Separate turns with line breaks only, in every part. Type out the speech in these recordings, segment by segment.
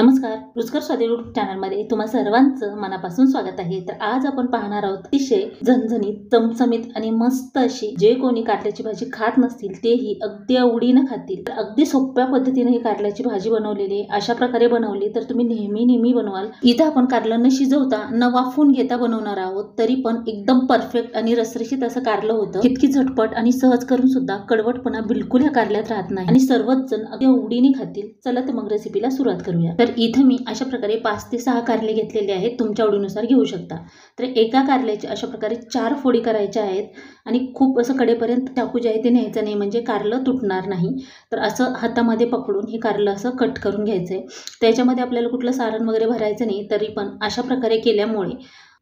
नमस्कार, रुचकर स्वाद यूट्यूब चॅनलमध्ये तुम्हा सर्वांचं मनापासून स्वागत आहे। तर आज आपण पाहणार आहोत अतिशय झणझणीत, चमचमीत आणि मस्त अशी जे कोणी कारल्याची भाजी खात नसतील तेही अगदी आवडीने खातील। तर अगदी सोप्या पद्धतीने ही कारल्याची भाजी बनवलेली आहे। अशा प्रकारे बनवली तर तुम्ही नेहमी बनवाल। इथे आपण कारलं न शिजवता न वाफवून घेता बनवणार आहोत, तरी पण एकदम परफेक्ट आणि रसरशीत असं कारलं होतं। इतकी झटपट आणि सहज करून सुद्धा कडवटपणा बिलकुल ह्या कारल्यात राहत नाही आणि सर्वच जण अगदी आवडीने खातील। चला तर मग रेसिपीला सुरुवात करूया। तर इथे मी अशा प्रकारे 5 ते 6 कारले घेतलेले आहेत, तुमच्या आवडीनुसार घेऊ शकता। तर एका कारल्याचे अशा प्रकारे 4 फोडी करायच्या आहेत आणि खूप असं कडेपर्यंत चाकू जे आहे ते न्यायचं नाही, म्हणजे कारलं तुटणार नाही। तर असं हातामध्ये पकडून हे कारलं असं कट करून घ्यायचंय। त्याच्यामध्ये आपल्याला कुठलं सारण वगैरे भरायचं नाही, तरी पण अशा प्रकारे केल्यामुळे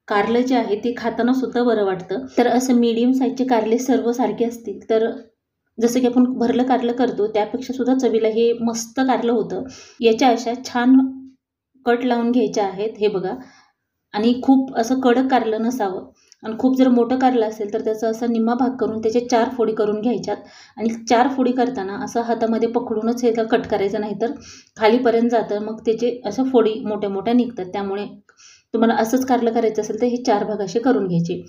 कारलं जे आहे ते खाताना सुद्धा बरं वाटतं। तर असं मीडियम साईजचे कारले सर्व सारखे असतील तर जसं की आपण भरलं कारलं करतो त्यापेक्षा सुद्धा चवीला हे मस्त कारलं होतं। याच्या अशा छान कट लावून घ्यायचे आहेत, हे बघा। आणि खूप असं कडक कारलं नसावं आणि खूप जर मोठं कारलं असेल तर त्याचा असा निम्मा भाग करून त्याचे 4 फोडी करून घ्यायच्यात आणि 4 फोडी करताना असं हातामध्ये पकडूनच हे कट करायचं, नाही तर खालीपर्यंत जातं, मग त्याचे असं फोडी मोठ्या मोठ्या निघतात। त्यामुळे तुम्हाला असंच कारलं करायचं असेल तर हे 4 भाग असे करून घ्यायचे।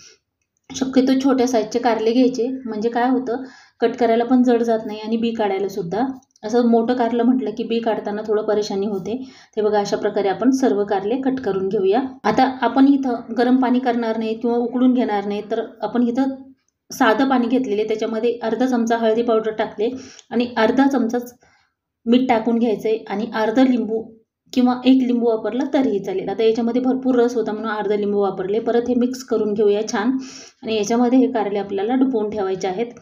शक्यतो छोट्या साईजचे कारले घ्यायचे, म्हणजे काय होतं कट करायला पण जड जात नाही आणि बी काढायला सुद्धा। असं मोठं कारलं म्हटलं की बी काढताना थोडं परेशानी होते। ते बघा अशा प्रकारे आपण सर्व कारले कट करून घेऊया। आता आपण इथं गरम पाणी करणार नाही किंवा उकळून घेणार नाही, तर आपण इथं साधं पाणी घेतलेले, त्याच्यामध्ये अर्धा चमचा हळदी पावडर टाकले आणि अर्धा चमचाच मीठ टाकून घ्यायचंय आणि अर्धा लिंबू किंवा 1 लिंबू वापरला तरीही चालेल। आता याच्यामध्ये भरपूर रस होता म्हणून अर्धा लिंबू वापरले। परत हे मिक्स करून घेऊया छान आणि याच्यामध्ये हे कारले आपल्याला डुबवून ठेवायचे आहेत।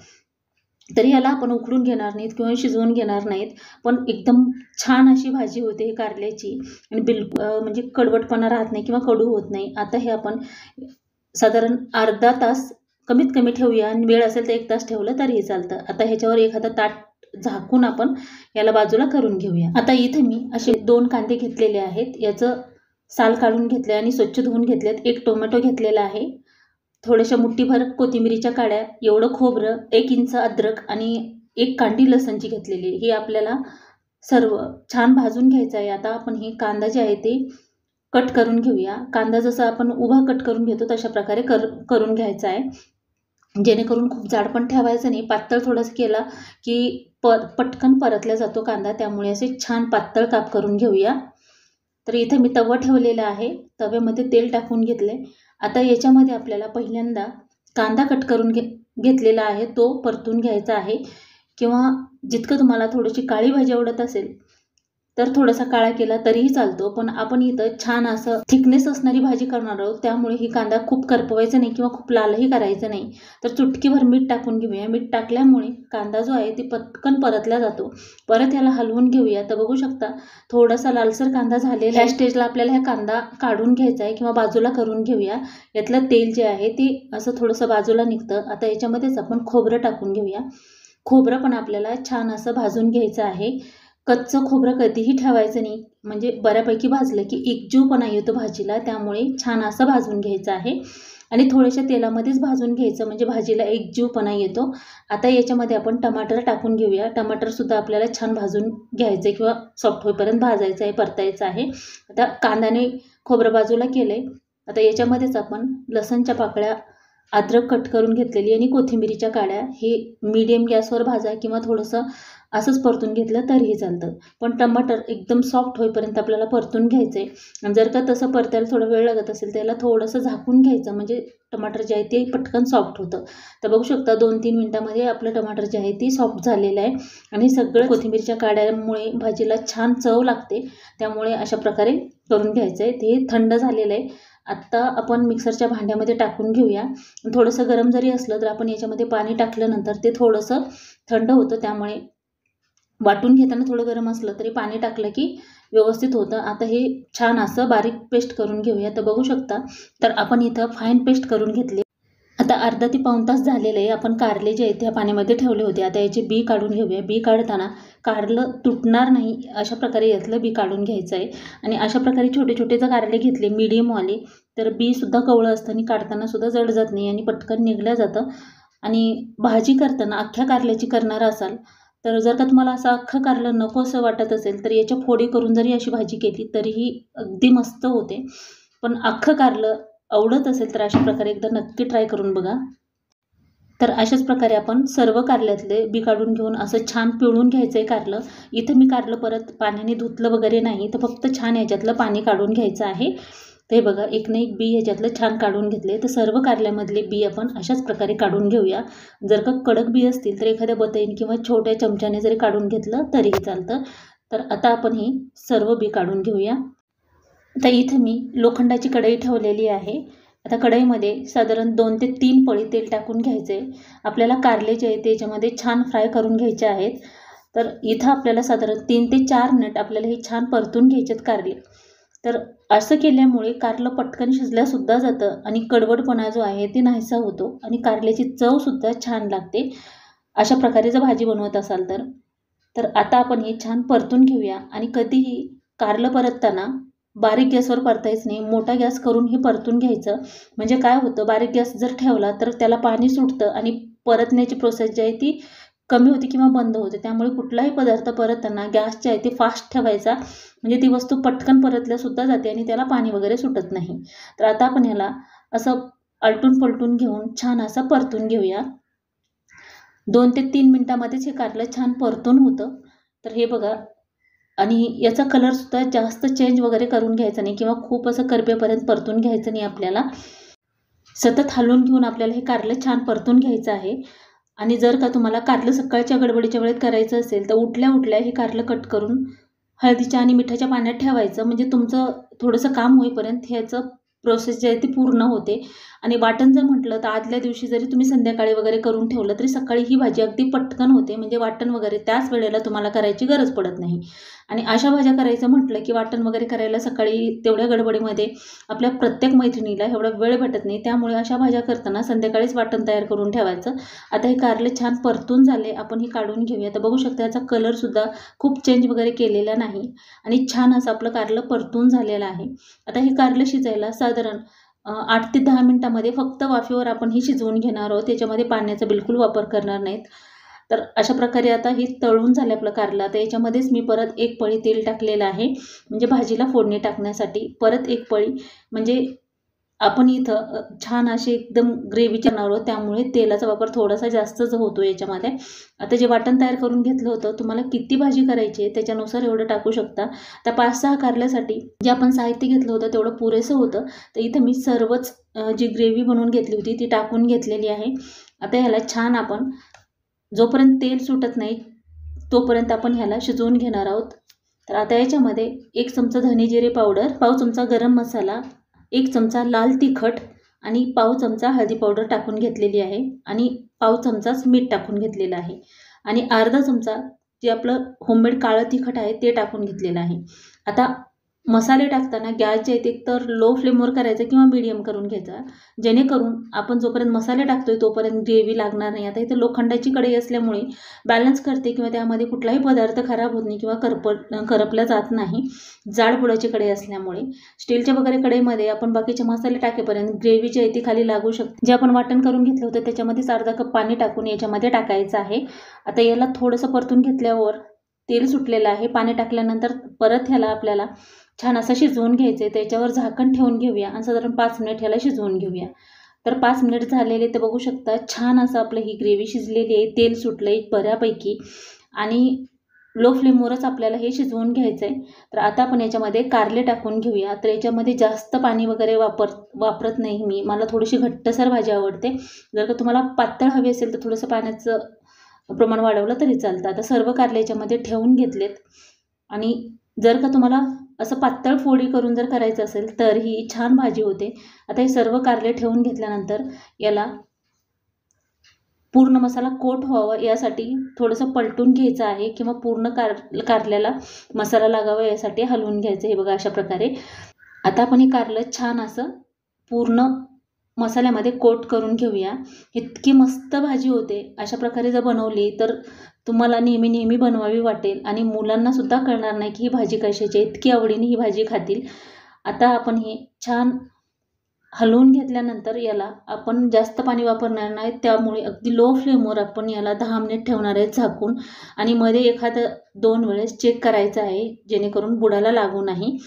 तरी याला आपण उकडून घेणार नाहीत किंवा शिजवून घेणार नाहीत, पण एकदम छान अशी भाजी होते ही कारल्याची आणि म्हणजे कडवटपणा राहत नाही किंवा कडू होत नाही। आता हे आपण साधारण अर्धा तास कमीत कमी ठेवूया आणि वेळ असेल तर 1 तास ठेवलं तरीही चालतं। आता ह्याच्यावर एखादा ताट झाकून आपण याला बाजूला करून घेऊया। आता इथे मी असे 2 कांदे घेतलेले आहेत, याचं साल काढून घेतले आणि स्वच्छ धुवून घेतलेत। 1 टोमॅटो घेतलेला आहे, थोड्याशा मुठ्ठीभर कोथिंबीरीच्या काड्या, एवढं खोबरं, 1 इंच अद्रक आणि 1 कांडी लसणची घेतलेली। ही आपल्याला सर्व छान भाजून घ्यायचं आहे। आता आपण हे कांदा जे आहे ते कट करून घेऊया। कांदा जसं आपण उभा कट करून घेतो तशा प्रकारे करून घ्यायचा आहे, जेणेकरून खूप जाड पण ठेवायचं नाही। पातळ थोडंसं केला की पटकन परतला जातो कांदा, त्यामुळे असे छान पातळ काप करून घेऊया। तर इथे मी तवा ठेवलेला आहे, तव्यामध्ये तेल टाकून घेतले। आता याच्यामध्ये आपल्याला पहिल्यांदा कांदा कट करून घेतलेला आहे तो परतून घ्यायचा आहे, किंवा जितकं तुम्हाला थोडीशी काळी भाजी आवडत असेल तर थोडासा काळा केला तरीही चालतो, पण आपण इथं छान असं थिकनेस असणारी भाजी करणार आहोत, त्यामुळे ही कांदा खूप करपवायचा नाही किंवा खूप लालही करायचं नाही। तर चुटकीभर मीठ टाकून घेऊया। मीठ टाकल्यामुळे कांदा जो आहे ते पटकन परतला जातो। परत याला हलवून घेऊया। तर बघू शकता थोडासा लालसर कांदा झालेला। ह्या स्टेजला आपल्याला हा कांदा काढून घ्यायचा आहे किंवा बाजूला करून घेऊया। यातलं तेल जे आहे ते असं थोडंसं बाजूला निघतं। आता याच्यामध्येच आपण खोबरं टाकून घेऊया। खोबरं पण आपल्याला छान असं भाजून घ्यायचं आहे। कच्चं खोबरं कधीही ठेवायचं नाही, म्हणजे बऱ्यापैकी भाजलं की एकजीवपणा येतो भाजीला, त्यामुळे छान असं भाजून घ्यायचं आहे आणि थोड्याशा तेलामध्येच भाजून घ्यायचं, म्हणजे भाजीला एकजीवपणा येतो। आता याच्यामध्ये आपण टमाटर टाकून घेऊया। टमाटर सुद्धा आपल्याला छान भाजून घ्यायचं किंवा सॉफ्ट होईपर्यंत भाजायचं आहे, परतायचं आहे। आता कांद्याने खोबरं बाजूला केलंय। आता याच्यामध्येच आपण लसणच्या पाकळ्या, अद्रक कट करून घेतलेली आणि कोथिंबीरीच्या काड्या, हे मीडियम गॅसवर भाजा किंवा थोडंसं असंच परतून घेतलं तरीही चालतं, पण टमाटर एकदम सॉफ्ट होईपर्यंत आपल्याला परतून घ्यायचं आहे। आणि जर का तसं परतायला थोडा वेळ लागत असेल त्याला थोडंसं झाकून घ्यायचं, म्हणजे टमाटर जे आहे ते पटकन सॉफ्ट होतं। तर बघू शकता 2-3 मिनिटांमध्ये आपलं टमाटर जे आहे ते सॉफ्ट झालेलं आहे आणि सगळं कोथिंबीरच्या काड्यामुळे भाजीला छान चव लागते, त्यामुळे अशा प्रकारे करून घ्यायचं आहे। ते थंड झालेलं आहे। आत्ता आपण मिक्सरच्या भांड्यामध्ये टाकून घेऊया। थोडंसं गरम जरी असलं तर आपण याच्यामध्ये पाणी टाकल्यानंतर ते थोडंसं थंड होतं, त्यामुळे वाटून घेताना थोडं गरम असलं तरी पाणी टाकलं की व्यवस्थित होतं। आता हे छान असं बारीक पेस्ट करून घेऊया। तर बघू शकता तर आपण इथं फाईन पेस्ट करून घेतली। आता अर्धा ते पाऊण तास झालेलं आहे। आपण कारले जे आहेत त्या पाण्यामध्ये ठेवले होते, आता याचे बी काढून घेऊया। बी काढताना कारलं तुटणार नाही अशा प्रकारे यातलं बी काढून घ्यायचं आहे आणि अशा प्रकारे छोटे छोटे जर कारले घेतले मीडियमवाले तर बी सुद्धा कवळं असतं आणि काढताना सुद्धा जड जात नाही आणि पटकन निघलं जातं। आणि भाजी करताना अख्ख्या कारल्याची करणार असाल तर जर का तुम्हाला असं अख्खं कारलं नको असं वाटत असेल तर याच्या फोडी करून जरी अशी भाजी केली तरीही अगदी मस्त होते. पण अख्खं कारलं आवडत असेल तर अशा प्रकारे एकदा नक्की ट्राय करून बघा. तर अशाच प्रकारे आपण सर्व कारल्यातले बी काढून घेऊन असं छान पिळून घ्यायचं आहे कारलं. इथं मी कारलं परत पाण्याने धुतलं वगैरे नाही, तर फक्त छान याच्यातलं पाणी काढून घ्यायचं आहे. ते बघा एक ना एक बी ह्याच्यातलं छान काढून घेतले. तर सर्व कारल्यामधले बी आपण अशाच प्रकारे काढून घेऊया. जर का कडक बी असतील तर एखाद्या बतईन किंवा छोट्या चमच्याने जरी काढून घेतलं तरीही चालतं. तर आता आपण ही सर्व बी काढून घेऊया. आता इथं मी लोखंडाची कढई ठेवलेली आहे. आता कढईमध्ये साधारण 2 ते 3 पळी तेल टाकून घ्यायचे. आपल्याला कारले जे आहे त्याच्यामध्ये छान फ्राय करून घ्यायचे आहेत. तर इथं आपल्याला साधारण 3 ते 4 मिनिट आपल्याला हे छान परतून घ्यायचेत कारले. तर असं केल्यामुळे कारलं पटकन शिजल्यासुद्धा जातं आणि कडवटपणा जो आहे ते नाहीसा होतो आणि कारल्याची चवसुद्धा छान लागते. अशा प्रकारे जर भाजी बनवत असाल तर आता आपण हे छान परतून घेऊया. आणि कधीही कारलं परतताना बारीक गॅसवर परतायचं नाही, मोठा गॅस करून हे परतून घ्यायचं. म्हणजे काय होतं, बारीक गॅस जर ठेवला तर त्याला पाणी सुटतं आणि परतण्याची प्रोसेस जी आहे ती कमी होते किंवा बंद होते. त्यामुळे कुठलाही पदार्थ परतताना गॅस जे आहे ते फास्ट ठेवायचा, म्हणजे ती वस्तू पटकन परतल्यासुद्धा जाते आणि त्याला पाणी वगैरे सुटत नाही. तर आता आपण ह्याला असं आलटून पलटून घेऊन छान असं परतून घेऊया. 2 ते 3 मिनिटामध्येच हे कारलं छान परतून होतं. तर हे बघा, आणि याचा कलरसुद्धा जास्त चेंज वगैरे करून घ्यायचा नाही किंवा खूप असं करपेपर्यंत परतून घ्यायचं नाही आपल्याला. सतत हलवून घेऊन आपल्याला हे कारलं छान परतून घ्यायचं आहे. आणि जर का तुम्हाला कारलं सकाळच्या गडबडीच्या वेळेत करायचं असेल तर उठल्या उठल्या हे कारलं कट करून हळदीच्या आणि मिठाच्या पाण्यात ठेवायचं. म्हणजे तुमचं थोडंसं काम होईपर्यंत ह्याचं प्रोसेस जे आहे ती पूर्ण होते. आणि वाटण जर म्हटलं तर आदल्या दिवशी जरी तुम्ही संध्याकाळी वगैरे करून ठेवलं तरी सकाळी ही भाजी अगदी पटकन होते. म्हणजे वाटण वगैरे त्याच वेळेला तुम्हाला करायची गरज पडत नाही. आणि अशा भाज्या करायचं म्हटलं की वाटण वगैरे करायला सकाळी तेवढ्या गडबडीमध्ये आपल्या प्रत्येक मैत्रिणीला एवढा वेळ भेटत नाही. त्यामुळे अशा भाज्या करताना संध्याकाळीच वाटण तयार करून ठेवायचं. आता हे कारले छान परतून झाले, आपण हे काढून घेऊया. तर बघू शकता याचा कलरसुद्धा खूप चेंज वगैरे केलेला नाही आणि छान असं आपलं कारलं परतून झालेलं आहे. आता हे कारलं शिजायला साधारण 8 ते 10 मिनिटामध्ये फक्त वाफेवर आपण ही शिजवून घेणार आहोत. त्याच्यामध्ये पाण्याचा बिलकुल वापर करणार नाहीत. तर अशा प्रकारे आता हे तळून झाले आपलं कारलं. आता याच्यामध्येच मी परत 1 पळी तेल टाकलेलं आहे, म्हणजे भाजीला फोडणी टाकण्यासाठी. परत 1 पळी, म्हणजे आपण इथं छान अशी एकदम ग्रेव्ही करणार आहोत, त्यामुळे तेलाचा वापर थोडासा जास्तच होतो याच्यामध्ये. आता जे वाटण तयार करून घेतलं होतं, तुम्हाला किती भाजी करायची आहे त्याच्यानुसार एवढं टाकू शकता. तर 5-6 कारल्यासाठी जे आपण साहित्य घेतलं होतं तेवढं पुरेसं होतं. तर इथं मी सर्वच जी ग्रेव्ही बनवून घेतली होती ती टाकून घेतलेली आहे. आता ह्याला छान आपण जोपर्यंत तेल सुटत नाही तोपर्यंत आपण ह्याला शिजवून घेणार आहोत. तर आता याच्यामध्ये 1 चमचा धने जिरे पावडर, पाव चमचा गरम मसाला, 1 चमचा लाल तिखट आणि पाव चमचा हळदी पावडर टाकून घेतलेली आहे आणि पाव चमचाच मीठ टाकून घेतलेलं आहे आणि अर्धा चमचा जे आपलं होममेड काळं तिखट आहे ते टाकून घेतलेलं आहे. आता मसाले टाकताना गॅस जे आहे ते तर लो फ्लेमवर करायचा किंवा मीडियम करून घ्यायचा, जेणेकरून आपण जोपर्यंत मसाले टाकतोय तोपर्यंत ग्रेव्ही लागणार नाही. आता इथं लोखंडाची कढई असल्यामुळे बॅलन्स करते किंवा त्यामध्ये कुठलाही पदार्थ खराब होत नाही किंवा करपला जात नाही, जाड बुडाची कढई असल्यामुळे. स्टीलच्या वगैरे कढईमध्ये आपण बाकीचे मसाले टाकेपर्यंत ग्रेव्ही जी आहे ती खाली लागू शकते. जे आपण वाटण करून घेतलं होतं त्याच्यामध्येच अर्धा कप पाणी टाकून याच्यामध्ये टाकायचं आहे. आता याला थोडंसं परतून घेतल्यावर तेल सुटलेलं आहे. पाणी टाकल्यानंतर परत ह्याला आपल्याला छान असं शिजवून घ्यायचं आहे. त्याच्यावर झाकण ठेवून घेऊया आणि साधारण 5 मिनिट ह्याला शिजवून घेऊया. तर 5 मिनिट झालेले तर बघू शकता छान असं आपलं ही ग्रेव्ही शिजलेली आहे. तेल सुटलं आहे बऱ्यापैकी आणि लो फ्लेमवरच आपल्याला हे शिजवून घ्यायचं आहे. तर आता आपण याच्यामध्ये कारले टाकून घेऊया. तर याच्यामध्ये जास्त पाणी वगैरे वापरत नाही मी, मला थोडीशी घट्टसर भाजी आवडते. जर का तुम्हाला पातळ हवी असेल तर थोडंसं पाण्याचं प्रमाण वाढवलं तरी चालतं. आता सर्व कारले याच्यामध्ये ठेवून घेतलेत आणि जर का तुम्हाला असं पातळ फोडी करून जर करायचं असेल तर ही छान भाजी होते. आता हे सर्व कारले ठेवून घेतल्यानंतर याला पूर्ण मसाला कोट व्हावा यासाठी थोडंसं पलटून घ्यायचं आहे किंवा पूर्ण कारल्याला मसाला लागावा यासाठी हलवून घ्यायचं. हे बघा अशा प्रकारे. आता आपण हे कारलं छान असं पूर्ण मसाल्यामध्ये कोट करून घेऊया. इतकी मस्त भाजी होते. अशा प्रकारे जर बनवली तर तुम्हाला नेहमी नेहमी बनवावी वाटेल आणि मुलांनासुद्धा कळणार नाही की ही भाजी कशाची आहे. इतकी आवडीने ही भाजी खातील. आता आपण हे छान हलवून घेतल्यानंतर याला आपण जास्त पाणी वापरणार नाही, त्यामुळे अगदी लो फ्लेमवर आपण याला 10 मिनिट ठेवणार आहे झाकून. आणि मध्ये एखादं 2 वेळेस चेक करायचं आहे, जेणेकरून बुडाला लागू नाही.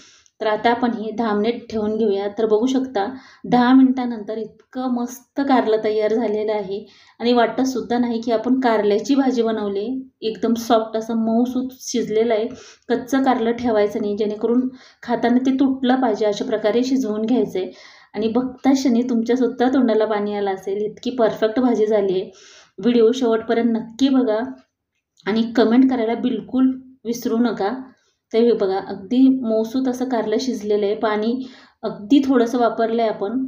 तर आता आपण हे 10 मिनिट ठेवून घेऊया. तर बघू शकता 10 मिनिटानंतर इतकं मस्त कारलं तयार झालेलं आहे आणि वाटतंसुद्धा नाही की आपण कारल्याची भाजी बनवली. एकदम सॉफ्ट असं मऊसूत शिजलेलं आहे. कच्चं कारलं ठेवायचं नाही, जेणेकरून खाताना ते तुटलं पाहिजे, अशा प्रकारे शिजवून घ्यायचं आहे. आणि बघता क्षणी तुमच्यासुद्धा तोंडाला पाणी आलं असेल, इतकी परफेक्ट भाजी झाली आहे. व्हिडिओ शेवटपर्यंत नक्की बघा आणि कमेंट करायला बिलकुल विसरू नका. तर हे बघा अगदी मऊसूत असं कारलं शिजलेलं आहे. पाणी अगदी थोडंसं वापरलं आहे आपण.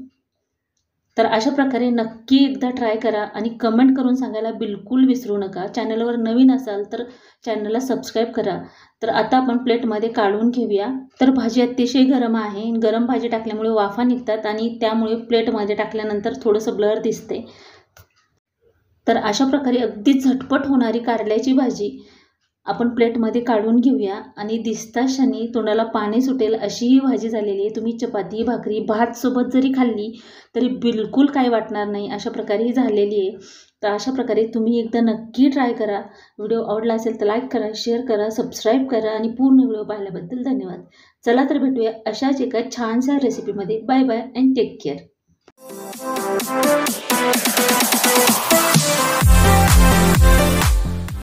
तर अशा प्रकारे नक्की एकदा ट्राय करा आणि कमेंट करून सांगायला बिलकुल विसरू नका. चॅनलवर नवीन असाल तर चॅनलला सबस्क्राईब करा. तर आता आपण प्लेटमध्ये काढून घेऊया. तर भाजी अतिशय गरम आहे. गरम भाजी टाकल्यामुळे वाफा निघतात आणि त्यामुळे प्लेटमध्ये टाकल्यानंतर थोडंसं ब्लर दिसते. तर अशा प्रकारे अगदी झटपट होणारी कारल्याची भाजी आपण प्लेटमध्ये काढून घेऊया आणि दिसता क्षणी तोंडाला पाणी सुटेल अशी ही भाजी झालेली आहे. तुम्ही चपाती, भाकरी, भातसोबत जरी खाल्ली तरी बिलकुल काय वाटणार नाही, अशा प्रकारे ही झालेली आहे. तर अशा प्रकारे तुम्ही एकदा नक्की ट्राय करा. व्हिडिओ आवडला असेल तर लाईक करा, शेअर करा, सबस्क्राईब करा आणि पूर्ण व्हिडिओ पाहिल्याबद्दल धन्यवाद. चला तर भेटूया अशाच एका छानशा रेसिपीमध्ये. Bye bye and take care.